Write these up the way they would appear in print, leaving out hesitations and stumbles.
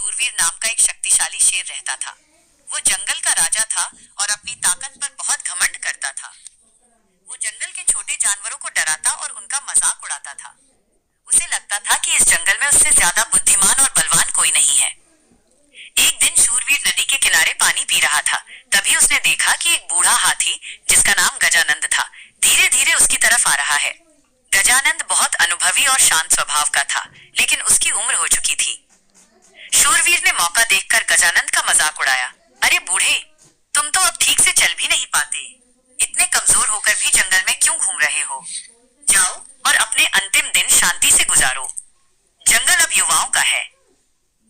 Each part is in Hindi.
शूरवीर नाम का एक शक्तिशाली शेर रहता था। वो जंगल का राजा था और अपनी ताकत पर बहुत घमंड करता था। वो जंगल के छोटे जानवरों को डराता और उनका मजाक उड़ाता था। उसे लगता था कि इस जंगल में उससे ज्यादा बुद्धिमान और बलवान कोई नहीं है। एक दिन शूरवीर नदी के किनारे पानी पी रहा था। तभी उसने देखा कि एक बूढ़ा हाथी, जिसका नाम गजानंद था, धीरे धीरे उसकी तरफ आ रहा है। गजानंद बहुत अनुभवी और शांत स्वभाव का था, लेकिन उसकी उम्र हो चुकी थी। शूरवीर ने मौका देखकर गजानंद का मजाक उड़ाया। अरे बूढ़े, तुम तो अब ठीक से चल भी नहीं पाते। इतने कमजोर होकर भी जंगल में क्यों घूम रहे हो? जाओ और अपने अंतिम दिन शांति से गुजारो। जंगल अब युवाओं का है।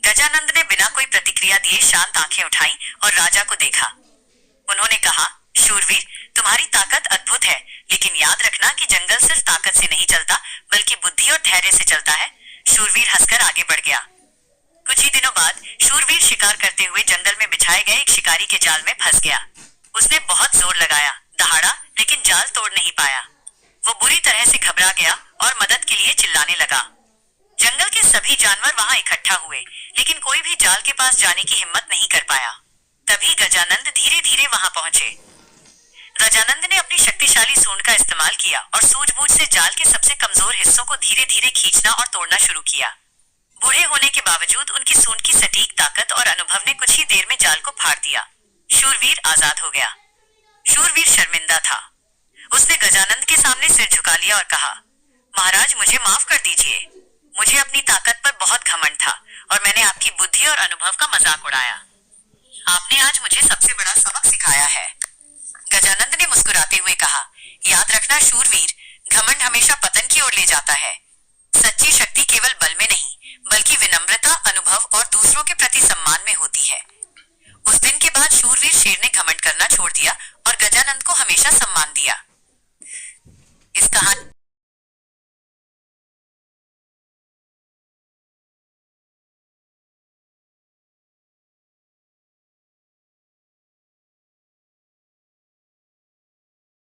गजानंद ने बिना कोई प्रतिक्रिया दिए शांत आंखें उठाई और राजा को देखा। उन्होंने कहा, शूरवीर, तुम्हारी ताकत अद्भुत है, लेकिन याद रखना कि जंगल सिर्फ ताकत से नहीं चलता, बल्कि बुद्धि और धैर्य से चलता है। शूरवीर हंसकर आगे बढ़ गया। कुछ ही दिनों बाद शूरवीर शिकार करते हुए जंगल में बिछाए गए एक शिकारी के जाल में फंस गया। उसने बहुत जोर लगाया, दहाड़ा, लेकिन जाल तोड़ नहीं पाया। वो बुरी तरह से घबरा गया और मदद के लिए चिल्लाने लगा। जंगल के सभी जानवर वहां इकट्ठा हुए, लेकिन कोई भी जाल के पास जाने की हिम्मत नहीं कर पाया। तभी गजानंद धीरे धीरे वहां पहुंचे। गजानंद ने अपनी शक्तिशाली सूंड का इस्तेमाल किया और सूझबूझ से जाल के सबसे कमजोर हिस्सों को धीरे धीरे खींचना और तोड़ना शुरू किया। बूढ़े होने के बावजूद उनकी सूंड की सटीक ताकत और अनुभव ने कुछ ही देर में जाल को फाड़ दिया। शूरवीर आजाद हो गया। शूरवीर शर्मिंदा था। उसने गजानंद के सामने सिर झुका लिया और कहा, महाराज, मुझे माफ कर दीजिए। मुझे अपनी ताकत पर बहुत घमंड था और मैंने आपकी बुद्धि और अनुभव का मजाक उड़ाया। आपने आज मुझे सबसे बड़ा सबक सिखाया है। गजानंद ने मुस्कुराते हुए कहा, याद रखना शूरवीर, घमंड हमेशा पतन की ओर ले जाता है। सच्ची शक्ति केवल बल में नहीं, बल्कि विनम्रता, अनुभव और दूसरों के प्रति सम्मान में होती है। उस दिन के बाद शूरवीर शेर ने घमंड करना छोड़ दिया और गजानंद को हमेशा सम्मान दिया। इस कहानी